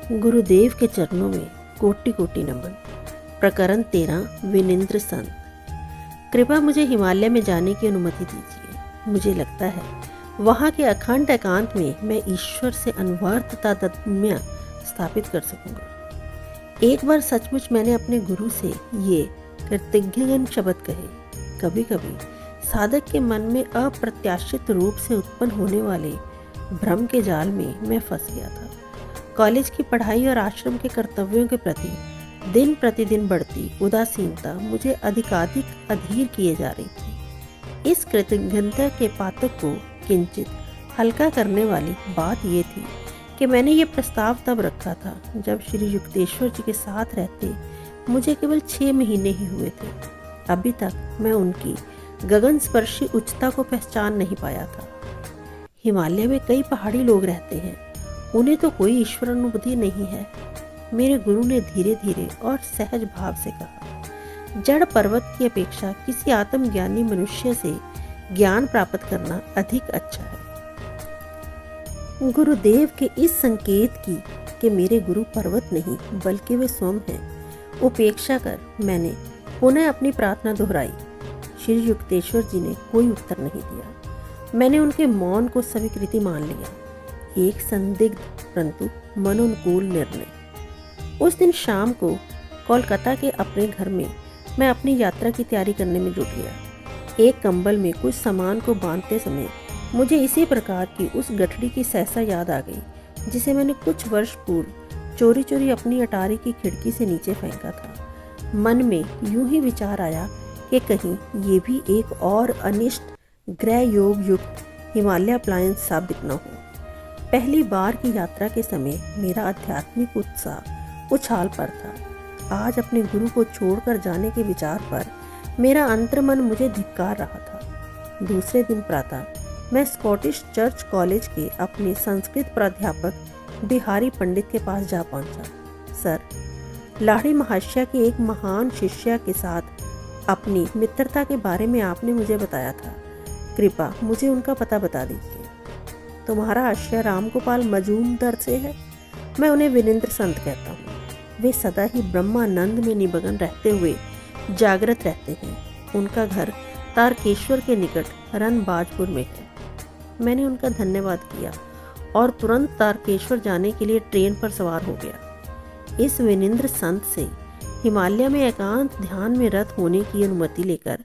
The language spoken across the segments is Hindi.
गुरुदेव के चरणों में कोटि कोटि नमन। प्रकरण 13 विनिंद्र संत। कृपया मुझे हिमालय में जाने की अनुमति दीजिए। मुझे लगता है वहाँ के अखंड एकांत में मैं ईश्वर से अनवरत तादात्म्य स्थापित कर सकूंगा। एक बार सचमुच मैंने अपने गुरु से ये कृतज्ञ शब्द कहे। कभी कभी साधक के मन में अप्रत्याशित रूप से उत्पन्न होने वाले भ्रम के जाल में मैं फंस गया था। कॉलेज की पढ़ाई और आश्रम के कर्तव्यों के प्रति दिन प्रतिदिन बढ़ती उदासीनता मुझे अधिकाधिक अधीर किए जा रही थी। इस कृतज्ञता के पातक को किंचित हल्का करने वाली बात ये थी कि मैंने ये प्रस्ताव तब रखा था जब श्री युक्तेश्वर जी के साथ रहते मुझे केवल 6 महीने ही हुए थे। अभी तक मैं उनकी गगन स्पर्शी उच्चता को पहचान नहीं पाया था। हिमालय में कई पहाड़ी लोग रहते हैं, उन्हें तो कोई ईश्वर अनुभूति नहीं है। मेरे गुरु ने धीरे धीरे और सहज भाव से कहा, जड़ पर्वत की अपेक्षा किसी आत्मज्ञानी मनुष्य से ज्ञान प्राप्त करना अधिक अच्छा है। गुरुदेव के इस संकेत की कि मेरे गुरु पर्वत नहीं बल्कि वे स्वयं हैं उपेक्षा कर मैंने पुनः अपनी प्रार्थना दोहराई। श्री युक्तेश्वर जी ने कोई उत्तर नहीं दिया। मैंने उनके मौन को स्वीकृति मान लिया। एक संदिग्ध परंतु मनोनुकूल निर्णय। उस दिन शाम को कोलकाता के अपने घर में मैं अपनी यात्रा की तैयारी करने में जुट गया। एक कंबल में कुछ सामान को बांधते समय मुझे इसी प्रकार की उस गठड़ी की सहसा याद आ गई जिसे मैंने कुछ वर्ष पूर्व चोरी चोरी अपनी अटारी की खिड़की से नीचे फेंका था। मन में यूं ही विचार आया कि कहीं ये भी एक और अनिष्ट ग्रह योग युक्त हिमालय प्लायंस साबित न हो। पहली बार की यात्रा के समय मेरा आध्यात्मिक उत्साह उछाल पर था। आज अपने गुरु को छोड़कर जाने के विचार पर मेरा अंतर्मन मुझे धिक्कार रहा था। दूसरे दिन प्रातः मैं स्कॉटिश चर्च कॉलेज के अपने संस्कृत प्राध्यापक बिहारी पंडित के पास जा पहुंचा। सर, लाहिड़ी महाशय के एक महान शिष्य के साथ अपनी मित्रता के बारे में आपने मुझे बताया था। कृपा मुझे उनका पता बता दीजिए। तुम्हारा आश्रय रामगोपाल मजूमदार से है। मैं उन्हें विनिंद्र संत कहता हूँ। वे सदा ही ब्रह्मानंद में निमग्न रहते हुए जागृत रहते हैं। उनका घर तारकेश्वर के निकट रनबाजपुर में है। मैंने उनका धन्यवाद किया और तुरंत तारकेश्वर जाने के लिए ट्रेन पर सवार हो गया। इस विनिंद्र संत से हिमालय में एकांत ध्यान में रत होने की अनुमति लेकर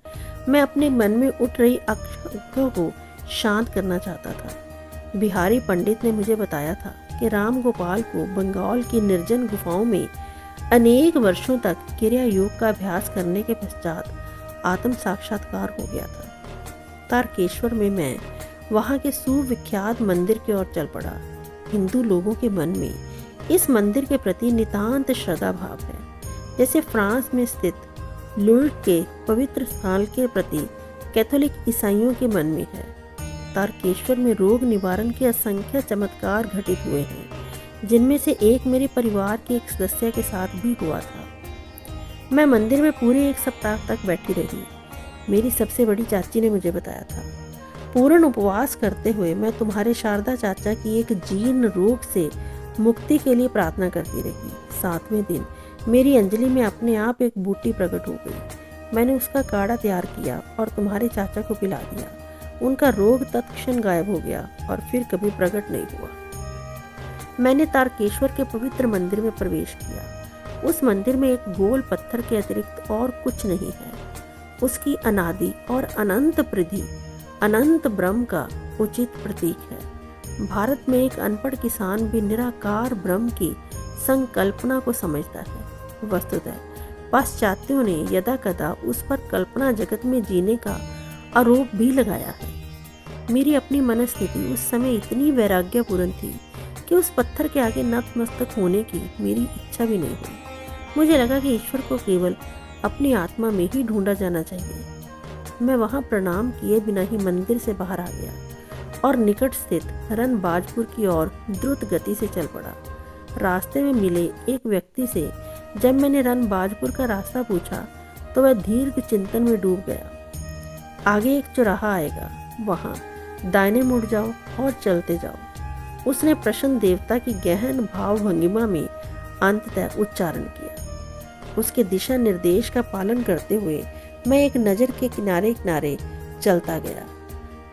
मैं अपने मन में उठ रही आशंकाओं को शांत करना चाहता था। बिहारी पंडित ने मुझे बताया था कि रामगोपाल को बंगाल की निर्जन गुफाओं में अनेक वर्षों तक क्रिया योग का अभ्यास करने के पश्चात आत्म साक्षात्कार हो गया था। तारकेश्वर में मैं वहाँ के सुविख्यात मंदिर की ओर चल पड़ा। हिंदू लोगों के मन में इस मंदिर के प्रति नितांत श्रद्धा भाव है, जैसे फ्रांस में स्थित लूर्द के पवित्र स्थान के प्रति कैथोलिक ईसाइयों के मन में है। तारकेश्वर में रोग निवारण के असंख्य चमत्कार घटित हुए हैं, जिनमें से एक मेरे परिवार के एक सदस्य के साथ भी हुआ था। मैं मंदिर में पूरे 1 सप्ताह तक बैठी रही। मेरी सबसे बड़ी चाची ने मुझे बताया था, पूर्ण उपवास करते हुए मैं तुम्हारे शारदा चाचा की एक जीर्ण रोग से मुक्ति के लिए प्रार्थना करती रही। 7वें दिन मेरी अंजलि में अपने आप एक बूटी प्रकट हो गई। मैंने उसका काढ़ा तैयार किया और तुम्हारे चाचा को पिला दिया। उनका रोग तत्क्षण गायब हो गया और फिर कभी प्रकट नहीं हुआ। मैंने तारकेश्वर के पवित्र मंदिर में प्रवेश किया। उस मंदिर में एक गोल पत्थर के अतिरिक्त और कुछ नहीं है। उसकी अनादि और अनंत परिधि अनंत ब्रह्म का उचित प्रतीक है। भारत में एक अनपढ़ किसान भी निराकार ब्रह्म की संकल्पना को समझता है। वस्तुतः पाश्चात्यों ने यदा कदा उस पर कल्पना जगत में जीने का आरोप भी लगाया है। मेरी अपनी मनस्थिति उस समय इतनी वैराग्यपूर्ण थी कि उस पत्थर के आगे नतमस्तक होने की मेरी इच्छा भी नहीं हुई। मुझे लगा कि ईश्वर को केवल अपनी आत्मा में ही ढूंढा जाना चाहिए। मैं वहां प्रणाम किए बिना ही मंदिर से बाहर आ गया और निकट स्थित रनबाजपुर की ओर द्रुत गति से चल पड़ा। रास्ते में मिले एक व्यक्ति से जब मैंने रनबाजपुर का रास्ता पूछा तो वह दीर्घ चिंतन में डूब गया। आगे एक चौराहा आएगा, वहां दाहिने मुड़ जाओ और चलते जाओ। उसने प्रसन्न देवता की गहन भाव भंगिमा में अंततः उच्चारण किया। उसके दिशा निर्देश का पालन करते हुए मैं एक नज़र के किनारे किनारे चलता गया।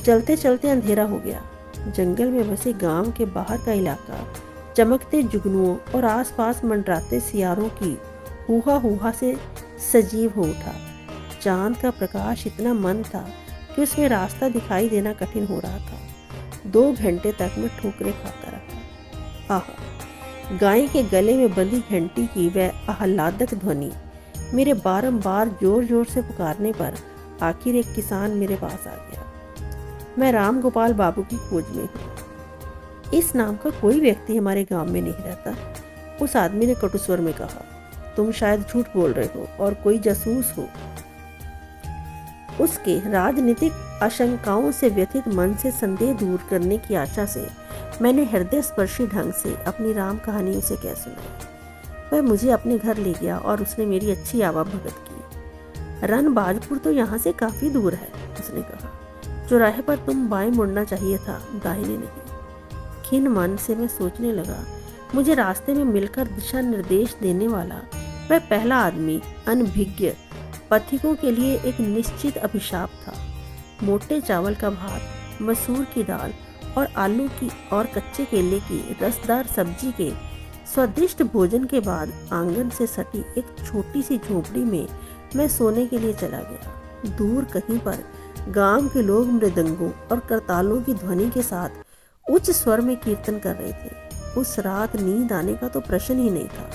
चलते चलते अंधेरा हो गया। जंगल में बसे गांव के बाहर का इलाका चमकते जुगनुओं और आसपास मंडराते सियारों की हुआ हुआ से सजीव हो उठा। चांद का प्रकाश इतना मंद था कि उसमें रास्ता दिखाई देना कठिन हो रहा था। 2 घंटे तक मैं ठोकरें खाता रहा। आह, गाय के गले में बंधी घंटी की वह आह्लादक ध्वनि, मेरे बारंबार जोर जोर से पुकारने पर आखिर एक किसान मेरे पास आ गया। मैं राम गोपाल बाबू की खोज में हूँ। इस नाम का कोई व्यक्ति हमारे गांव में नहीं रहता। उस आदमी ने कटु स्वर में कहा, तुम शायद झूठ बोल रहे हो और कोई जासूस हो। उसके राजनीतिक आशंकाओं से व्यथित मन से संदेह दूर करने की आशा से मैंने हृदय स्पर्शी ढंग से अपनी राम कहानी उसे कह सुनाई। वह मुझे अपने घर ले गया और उसने मेरी अच्छी आवाभगत की। रनबाजपुर तो यहाँ से काफी दूर है, उसने कहा। चौराहे पर तुम बाएं मुड़ना चाहिए था, दाहिने नहीं। खिन्न मन से मैं सोचने लगा, मुझे रास्ते में मिलकर दिशा निर्देश देने वाला वह पहला आदमी अनभिज्ञ पथिकों के लिए एक निश्चित अभिशाप था। मोटे चावल का भात, मसूर की दाल और आलू की और कच्चे केले की रसदार सब्जी के स्वादिष्ट भोजन के बाद आंगन से सटी एक छोटी सी झोपड़ी में मैं सोने के लिए चला गया। दूर कहीं पर गांव के लोग मृदंगों और करतालों की ध्वनि के साथ उच्च स्वर में कीर्तन कर रहे थे। उस रात नींद आने का तो प्रश्न ही नहीं था।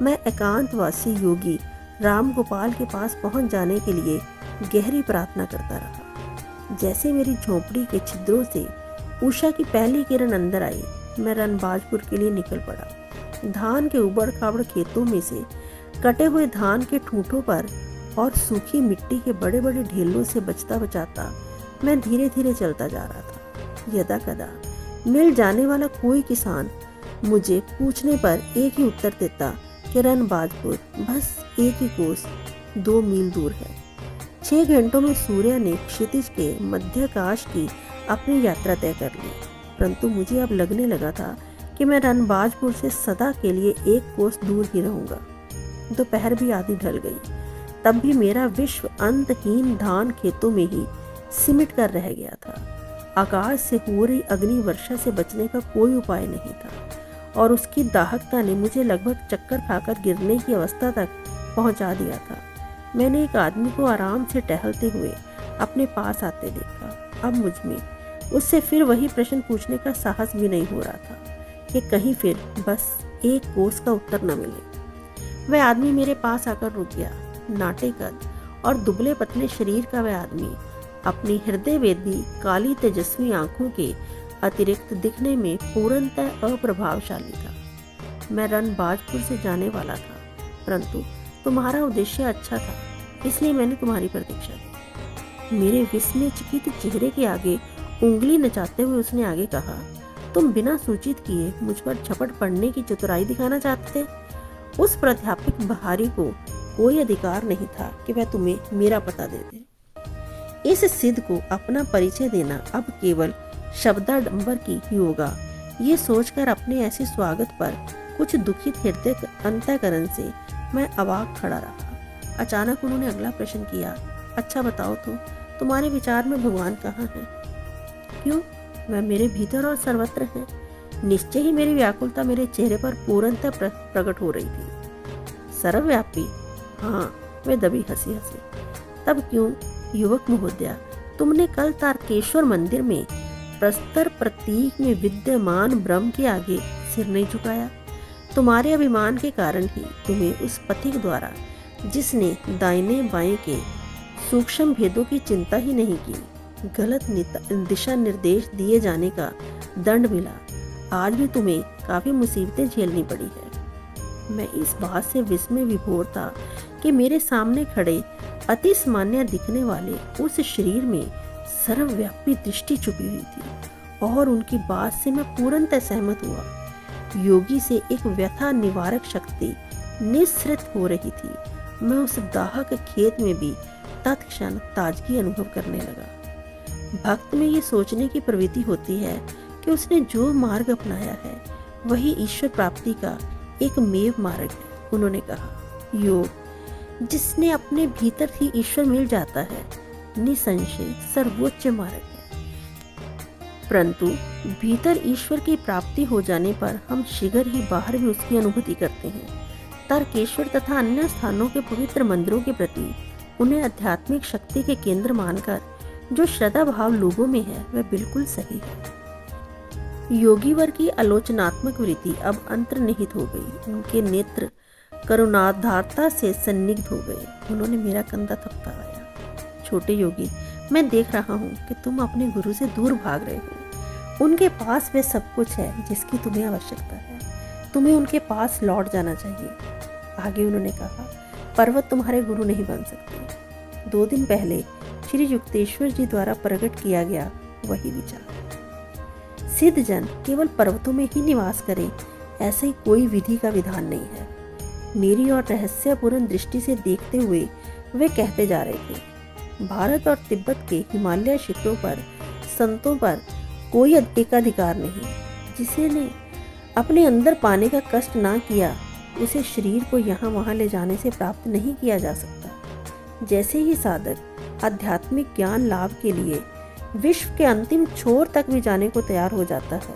मैं एकांतवासी योगी राम गोपाल के पास पहुंच जाने के लिए गहरी प्रार्थना करता रहा। जैसे मेरी झोपड़ी के छिद्रों से उषा की पहली किरण अंदर आई, मैं रनबाजपुर के लिए निकल पड़ा। धान के उबड़ खाबड़ खेतों में से कटे हुए धान के ठूंठों पर और सूखी मिट्टी के बड़े बड़े ढेलों से बचता बचाता मैं धीरे धीरे चलता जा रहा था। यदा कदा मिल जाने वाला कोई किसान मुझे पूछने पर एक ही उत्तर देता कि रनबाजपुर बस 1 ही कोस 2 मील दूर है। 6 घंटों में सूर्य ने क्षितिज के मध्याकाश की अपनी यात्रा तय कर ली, परंतु मुझे अब लगने लगा था कि मैं रनबाजपुर से सदा के लिए 1 कोस दूर ही रहूंगा। दोपहर भी आधी ढल गई, तब भी मेरा विश्व अंतहीन धान खेतों में ही सिमट कर रह गया था। आकाश से हो रही अग्नि वर्षा से बचने का कोई उपाय नहीं था और उसकी दाहकता ने मुझे लगभग चक्कर खाकर गिरने की अवस्था तक पहुंचा दिया था। मैंने एक आदमी को आराम से टहलते हुए अपने पास आते देखा। अब मुझ में उससे फिर वही प्रश्न पूछने का साहस भी नहीं हो रहा था कि कहीं फिर बस 1 कोस का उत्तर न मिले। वह आदमी मेरे पास आकर रुक गया। नाटे कद और दुबले पतले शरीर का वह आदमी अपनी हृदय वेदी काली तेजस्वी आंखों के अतिरिक्त दिखने में पूर्णतः अप्रभावशाली था। मैं रनबाजपुर से जाने वाला था, परंतु तुम्हारा उद्देश्य अच्छा था, इसलिए मैंने तुम्हारी प्रतीक्षा की। मेरे विस्मयचकित चेहरे के आगे उंगली नचाते हुए उसने आगे कहा, तुम बिना सूचित किए मुझ पर झपट पड़ने की चतुराई दिखाना चाहते थे। उस प्राध्यापक बहारी को कोई अधिकार नहीं था कि वह तुम्हें मेरा पता दे दे। इस सिद्ध को अपना परिचय देना अब केवल शब्दाडंबर की ही होगा। ये सोचकर अपने ऐसे स्वागत पर कुछ दुखित हृदय अंतःकरण से मैं अवाक खड़ा रहा। अचानक उन्होंने अगला प्रश्न किया, अच्छा बताओ तो तुम्हारे विचार में भगवान कहाँ है? क्यों? वह मेरे भीतर और सर्वत्र है। निश्चय ही मेरी व्याकुलता मेरे चेहरे पर पूर्णतः प्रकट हो रही थी। सर्वव्यापी? हाँ, वे दबी हंसी हंसे। तब क्यों युवक महोदया, तुमने कल तारकेश्वर मंदिर में प्रस्तर प्रतीक में विद्यमान ब्रह्म के आगे सिर नहीं झुकाया? तुम्हारे अभिमान के कारण ही तुम्हें उस पथिक द्वारा, जिसने दाहिने बाएं के सूक्ष्म भेदों की चिंता ही नहीं की, गलत दिशा निर्देश दिए जाने का दंड मिला। आज भी तुम्हें काफी मुसीबतें झेलनी पड़ी है। मैं इस बात से विस्मय विभोर था कि मेरे सामने खड़े अति सामान्य दिखने वाले उस शरीर में सर्वव्यापी दृष्टि छुपी हुई थी और उनकी बात से मैं पूर्णतः सहमत हुआ। योगी से एक व्यथा निवारक शक्ति निःसृत हो रही थी। मैं उस दाहक खेत में भी तत्क्षण ताजगी अनुभव करने लगा। भक्त में ये सोचने की प्रवृत्ति होती है कि कि उसने जो मार्ग अपनाया है वही ईश्वर प्राप्ति का एकमेव मार्ग है। उन्होंने कहा, योग जिसने अपने भीतर ही ईश्वर मिल जाता है निसंशय सर्वोच्च मार्ग है। परंतु भीतर ईश्वर की प्राप्ति हो जाने पर हम शीघ्र ही बाहर भी उसकी अनुभूति करते हैं। तारकेश्वर तथा अन्य स्थानों के पवित्र मंदिरों के प्रति उन्हें आध्यात्मिक शक्ति के केंद्र मानकर जो श्रद्धा भाव लोगों में है वह बिल्कुल सही है। योगीवर की आलोचनात्मक वृत्ति अब अंतर्निहित हो गई। उनके नेत्र करुणाधारता से सन्निग्ध हो गए। उन्होंने मेरा कंधा थपथपाया। छोटे योगी, मैं देख रहा हूँ कि तुम अपने गुरु से दूर भाग रहे हो। उनके पास वह सब कुछ है जिसकी तुम्हें आवश्यकता है। तुम्हें उनके पास लौट जाना चाहिए। आगे उन्होंने कहा, पर्वत तुम्हारे गुरु नहीं बन सकते। 2 दिन पहले श्री युक्तेश्वर जी द्वारा प्रकट किया गया वही विचार। सिद्ध जन केवल पर्वतों में ही निवास करें ऐसा ही कोई विधि का विधान नहीं है। मेरी और रहस्यपूर्ण दृष्टि से देखते हुए वे कहते जा रहे थे, भारत और तिब्बत के हिमालय शिखरों पर संतों पर कोई एकाधिकार नहीं। जिसे ने अपने अंदर पाने का कष्ट ना किया उसे शरीर को यहाँ वहाँ ले जाने से प्राप्त नहीं किया जा सकता। जैसे ही साधक आध्यात्मिक ज्ञान लाभ के लिए विश्व के अंतिम छोर तक भी जाने को तैयार हो जाता है,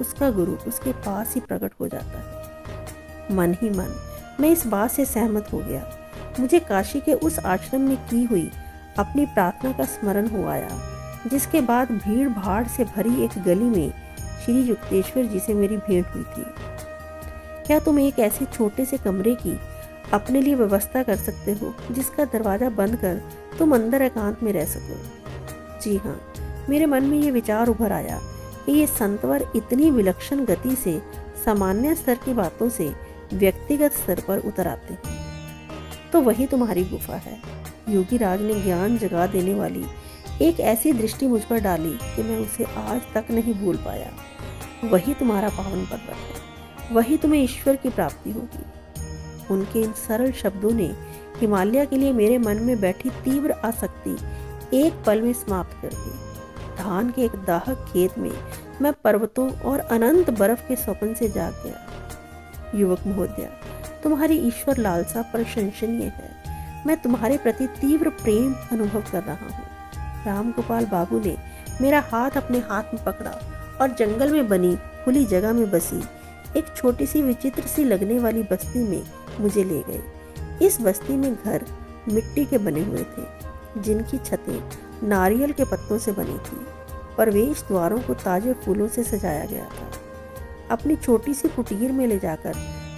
उसका गुरु उसके पास ही प्रकट हो जाता है। मन ही मन मैं इस बात से सहमत हो गया। मुझे काशी के उस आश्रम में की हुई अपनी प्रार्थना का स्मरण हो आया, जिसके बाद भीड़ भाड़ से भरी एक गली में श्री युक्तेश्वर जी से मेरी भेंट हुई थी। क्या तुम एक ऐसे छोटे से कमरे की अपने लिए व्यवस्था कर सकते हो जिसका दरवाजा बंद कर तुम अंदर एकांत में रह सको? जी हाँ, मेरे मन में ये विचार उभर आया कि ये संतवर इतनी विलक्षण गति से सामान्य स्तर की बातों से व्यक्तिगत स्तर पर उतर आते हैं। तो वही तुम्हारी गुफा है। योगी राज ने ज्ञान जगा देने वाली एक ऐसी दृष्टि मुझ पर डाली कि मैं उसे आज तक नहीं भूल पाया। वही तुम्हारा पावन पर्वत है, वही तुम्हें ईश्वर की प्राप्ति होगी। उनके इन सरल शब्दों ने हिमालय के लिए मेरे मन में बैठी तीव्र आसक्ति एक पल में समाप्त कर दी। धान के एक दाहक खेत में मैं पर्वतों और अनंत बर्फ के स्वप्न से जाग गया। युवक महोदय, तुम्हारी ईश्वर लालसा प्रशंसनीय है। मैं तुम्हारे प्रति तीव्र प्रेम अनुभव कर रहा हूँ। रामगोपाल बाबू ने मेरा हाथ अपने हाथ में पकड़ा और जंगल में बनी खुली जगह में बसी एक छोटी सी विचित्र सी लगने वाली बस्ती में मुझे ले गए। इस बस्ती में घर मिट्टी के बने हुए थे, जिनकी छतें नारियल के पत्तों से बनी थी। प्रवेश द्वारों को ताजे फूलों से सजाया गया था। अपनी छोटी सी कुटीर में ले जाकर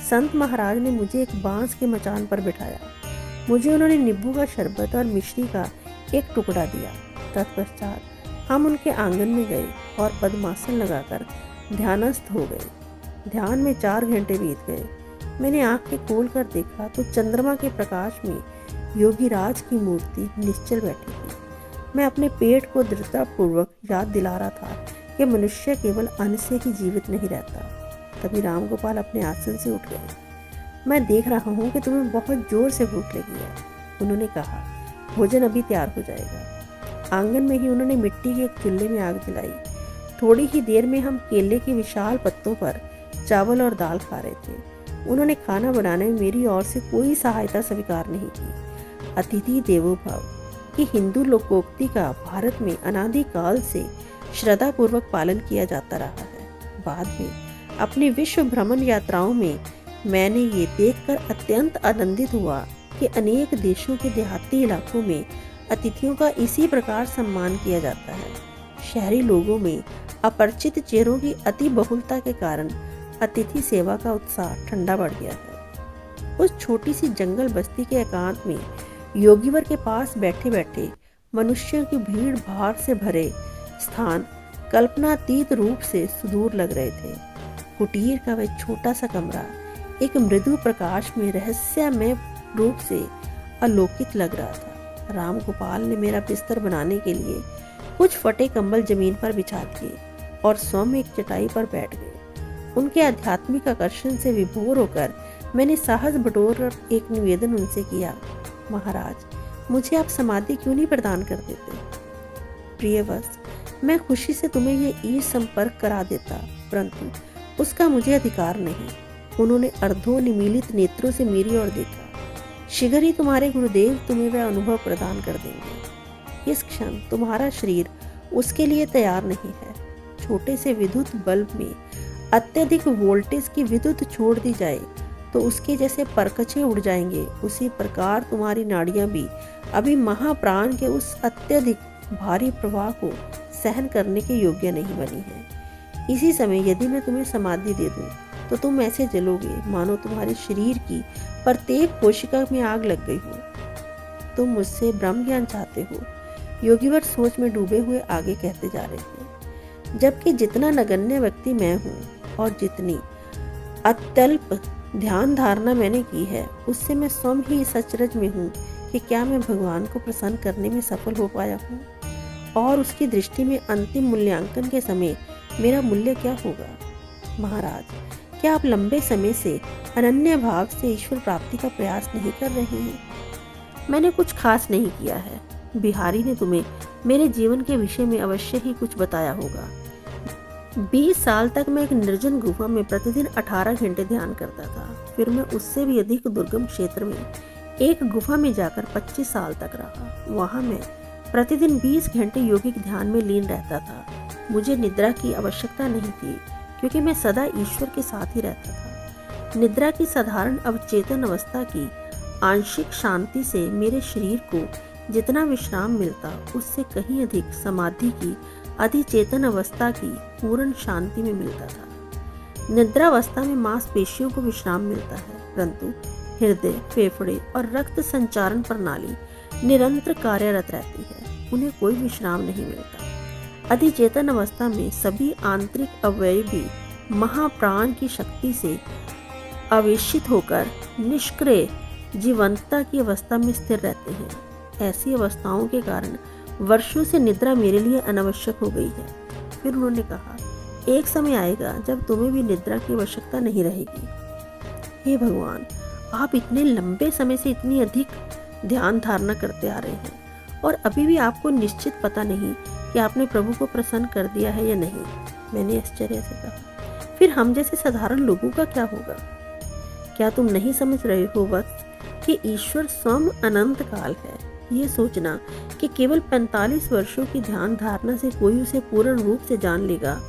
संत महाराज ने मुझे एक बांस के मचान पर बिठाया। मुझे उन्होंने नींबू का शरबत और मिश्री का एक टुकड़ा दिया। तत्पश्चात हम उनके आंगन में गए और पद्मासन लगाकर ध्यानस्थ हो गए। ध्यान में 4 घंटे बीत गए। मैंने आंखें खोल कर देखा तो चंद्रमा के प्रकाश में योगी राज की मूर्ति निश्चल बैठी थी। मैं अपने पेट को दृढ़तापूर्वक याद दिला रहा था कि मनुष्य केवल अन्न से ही जीवित नहीं रहता। तभी रामगोपाल अपने आसन से उठ गए। मैं देख रहा हूँ कि तुम्हें बहुत जोर से भूख लगी है, उन्होंने कहा। भोजन अभी तैयार हो जाएगा। आंगन में ही उन्होंने मिट्टी के एक चूल्हे में आग जलाई। थोड़ी ही देर में हम केले के विशाल पत्तों पर चावल और दाल खा रहे थे। उन्होंने खाना बनाने में मेरी ओर से कोई सहायता स्वीकार नहीं की। अतिथि देवो भव की हिंदू लोकोक्ति का भारत में अनादिकाल से श्रद्धा पूर्वक पालन किया जाता रहा है। बाद में अपनी विश्व भ्रमण यात्राओं में मैंने ये देखकर अत्यंत आनंदित हुआ कि अनेक देशों के देहाती इलाकों में अतिथियों का इसी प्रकार सम्मान किया जाता है। शहरी लोगों में अपरिचित चेहरों की अति बहुलता के कारण अतिथि सेवा का उत्साह ठंडा बढ़ गया है। उस छोटी सी जंगल बस्ती के एकांत में योगीवर के पास बैठे बैठे मनुष्यों की भीड़ भाड़ से भरे स्थान कल्पनातीत रूप से सुदूर लग रहे थे। कुटीर का वह छोटा सा कमरा एक मृदु प्रकाश में रहस्यमय रूप से अलौकिक लग रहा था। रामगोपाल ने मेरा बिस्तर बनाने के लिए कुछ फटे कंबल जमीन पर बिछा दिए और स्वयं एक चटाई पर बैठ गए। उनके आध्यात्मिक आकर्षण से विभोर होकर मैंने साहस बटोर एक निवेदन उनसे किया, महाराज, मुझे आप समाधि क्यों नहीं प्रदान कर देते? प्रियवश, मैं खुशी से तुम्हें ये ई संपर्क करा देता, परंतु उसका मुझे अधिकार नहीं। उन्होंने अर्धों निमीलित नेत्रों से मेरी ओर देखा। शीघ्र ही तुम्हारे गुरुदेव तुम्हें वह अनुभव प्रदान कर देंगे। इस क्षण तुम्हारा शरीर उसके लिए तैयार नहीं है। छोटे से विद्युत बल्ब में अत्यधिक वोल्टेज की विद्युत छोड़ दी जाए तो उसके जैसे परकछे उड़ जाएंगे। उसी प्रकार तुम्हारी नाड़ियां भी अभी महाप्राण के उस अत्यधिक भारी प्रवाह को सहन करने के योग्य नहीं बनी है। इसी समय यदि मैं तुम्हें समाधि दे दूं तो तुम ऐसे जलोगे मानो तुम्हारे शरीर की प्रत्येक कोशिका में आग लग गई हो। तुम मुझसे ब्रह्म ज्ञान चाहते हो। योगीवर सोच में डूबे हुए आगे कहते जा रहे हैं, जबकि जितना नगण्य व्यक्ति मैं हूँ और जितनी अत्यल्प ध्यान धारणा मैंने की है, उससे मैं स्वयं ही इस अचरज में हूँ कि क्या मैं भगवान को प्रसन्न करने में सफल हो पाया हूँ, और उसकी दृष्टि में अंतिम मूल्यांकन के समय मेरा मूल्य क्या होगा। महाराज, क्या आप लंबे समय से अनन्य भाव से ईश्वर प्राप्ति का प्रयास नहीं कर रहे हैं? मैंने कुछ खास नहीं किया है। बिहारी ने तुम्हें मेरे जीवन के विषय में अवश्य ही कुछ बताया होगा। 20 साल तक मैं एक निर्जन गुफा में प्रतिदिन 18 घंटे ध्यान करता था। फिर मैं उससे भी अधिक दुर्गम क्षेत्र में एक गुफा में जाकर 25 साल तक रहा। वहां मैं प्रतिदिन 20 घंटे योगिक ध्यान में लीन रहता था। मुझे निद्रा की आवश्यकता नहीं थी, क्योंकि मैं सदा ईश्वर के साथ ही रहता था। निद्रा की साधारण अवचेतन अवस्था की आंशिक शांति से मेरे शरीर को जितना विश्राम मिलता, उससे कहीं अधिक समाधि की अधिचेतन अवस्था की पूर्ण शांति में मिलता था। निद्रावस्था में मांसपेशियों को विश्राम मिलता है, परंतु हृदय, फेफड़े और रक्त संचारण प्रणाली निरंतर कार्यरत रहती है। उन्हें कोई विश्राम नहीं मिलता। अधिचेतन अवस्था में सभी आंतरिक अवयव भी महाप्राण की शक्ति से आवेशित होकर निष्क्रिय जीवंतता की अवस्था में स्थिर रहते हैं। ऐसी अवस्थाओं के कारण वर्षों से निद्रा मेरे लिए अनावश्यक हो गई है। फिर उन्होंने कहा, एक समय आएगा जब तुम्हें भी निद्रा की आवश्यकता नहीं रहेगी। हे भगवान, आप इतने लंबे समय से इतनी अधिक ध्यान धारणा करते आ रहे हैं और अभी भी आपको निश्चित पता नहीं कि आपने प्रभु को प्रसन्न कर दिया है या नहीं। मैंने आश्चर्य से कहा, फिर हम जैसे साधारण लोगों का क्या होगा? क्या तुम नहीं समझ रहे हो वत्स कि ईश्वर स्वयं अनंत काल है? ये सोचना कि केवल 45 वर्षों की ध्यान धारणा से कोई उसे पूर्ण रूप से जान लेगा,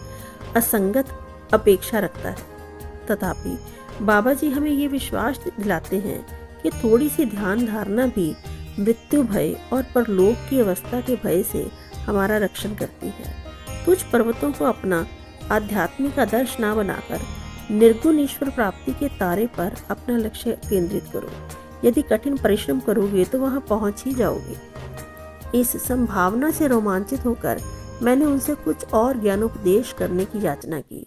असंगत अपेक्षा रखता है। तथापि बाबा जी हमें ये विश्वास दिलाते हैं कि थोड़ी सी ध्यान धारणा भी मृत्यु भय और परलोक की अवस्था के भय से हमारा रक्षण करती है। तुझ पर्वतों को अपना आध्यात्मिक आदर्श न बनाकर निर्गुण ईश्वर प्राप्ति के तारे पर अपना लक्ष्य केंद्रित करो। यदि कठिन परिश्रम करोगे तो वहां पहुंच ही जाओगे। इस संभावना से रोमांचित होकर मैंने उनसे कुछ और ज्ञानोपदेश करने की याचना की।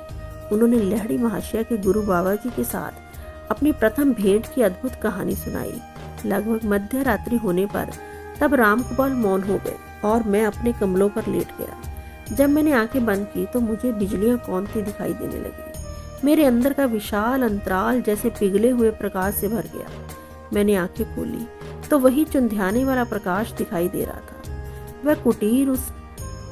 उन्होंने लहड़ी महाशय के गुरु बाबा जी के साथ अपनी प्रथम भेंट की अद्भुत कहानी सुनाई। लगभग मध्य रात्रि होने पर तब रामगोपाल मौन हो गए और मैं अपने कमलों पर लेट गया। जब मैंने आंखें बंद की तो मुझे बिजलियां कौंधती दिखाई देने लगी। मेरे अंदर का विशाल अंतराल जैसे पिघले हुए प्रकाश से भर गया। मैंने आंखें खोली तो वही चुंधियाने वाला प्रकाश दिखाई दे रहा था। वह कुटीर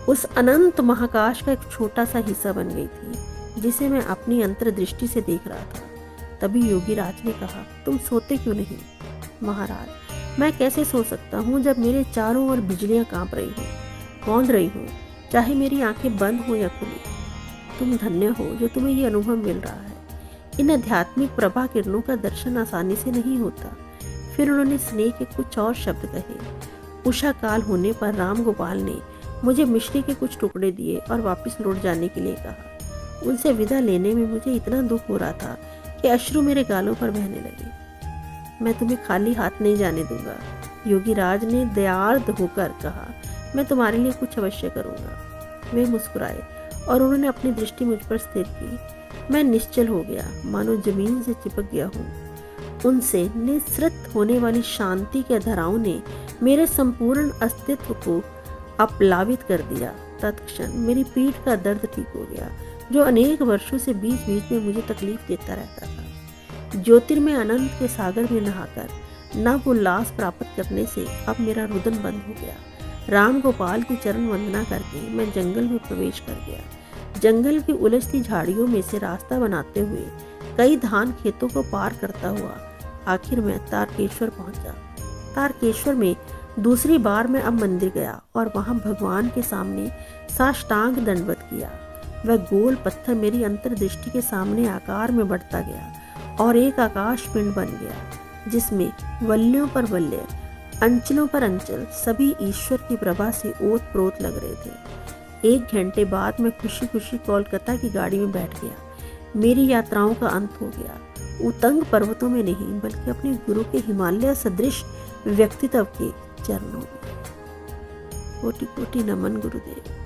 उस अनंत महाकाश का एक छोटा सा हिस्सा बन गई थी, जिसे मैं अपनी अंतर्दृष्टि से देख रहा था। तभी योगी राज ने कहा, तुम सोते क्यों नहीं? महाराज, मैं कैसे सो सकता हूँ जब मेरे चारों ओर बिजलियां कांप रही हो, कौंध रही हो, चाहे मेरी आंखें बंद हो या खुली। तुम धन्य हो जो तुम्हें ये अनुभव मिल रहा है। इन आध्यात्मिक प्रभा किरणों का दर्शन आसानी से नहीं होता। फिर उन्होंने स्नेह के कुछ और शब्द कहे। उषा काल होने पर रामगोपाल ने मुझे मिश्री के कुछ टुकड़े दिए और वापस लौट जाने के लिए कहा। उनसे विदा लेने में मुझे इतना दुख हो रहा था कि अश्रु मेरे गालों पर बहने लगे। मैं तुम्हें खाली हाथ नहीं जाने दूंगा, योगी राज ने दयार्द होकर कहा। मैं तुम्हारे लिए कुछ अवश्य करूंगा। वे मुस्कुराए और उन्होंने अपनी दृष्टि मुझ पर स्थिर की। मैं निश्चल हो गया, मानो जमीन से चिपक गया हूँ। उनसे निःसृत होने वाली शांति के धाराओं ने मेरे संपूर्ण अस्तित्व को अपलावित कर दिया। तत्क्षण मेरी पीठ का दर्द ठीक हो गया, जो अनेक वर्षों से बीच बीच में मुझे तकलीफ देता रहता था। ज्योतिर्मय अनंत के सागर में नहाकर नव उल्लास प्राप्त करने से अब मेरा रुदन बंद हो गया। राम गोपाल की चरण वंदना करके मैं जंगल में प्रवेश कर गया। जंगल की उलझती झाड़ियों में से रास्ता बनाते हुए कई धान खेतों को पार करता हुआ आखिर में तारकेश्वर पहुंचा। तारकेश्वर में दूसरी बार मैं अब मंदिर गया और वहां भगवान के सामने साष्टांग दंडवत किया। वह गोल पत्थर मेरी अंतर्दृष्टि के सामने आकार में बढ़ता गया और एक आकाश पिंड बन गया, जिसमें वल्यों पर वल्य, अंचलों पर अंचल सभी ईश्वर की प्रभा से ओत प्रोत लग रहे थे। 1 घंटे बाद मैं खुशी खुशी कोलकाता की गाड़ी में बैठ गया। मेरी यात्राओं का अंत हो गया। उतंग पर्वतों में नहीं, बल्कि अपने गुरु के हिमालय सदृश व्यक्तित्व के चरणों में। कोटि कोटि नमन गुरुदेव।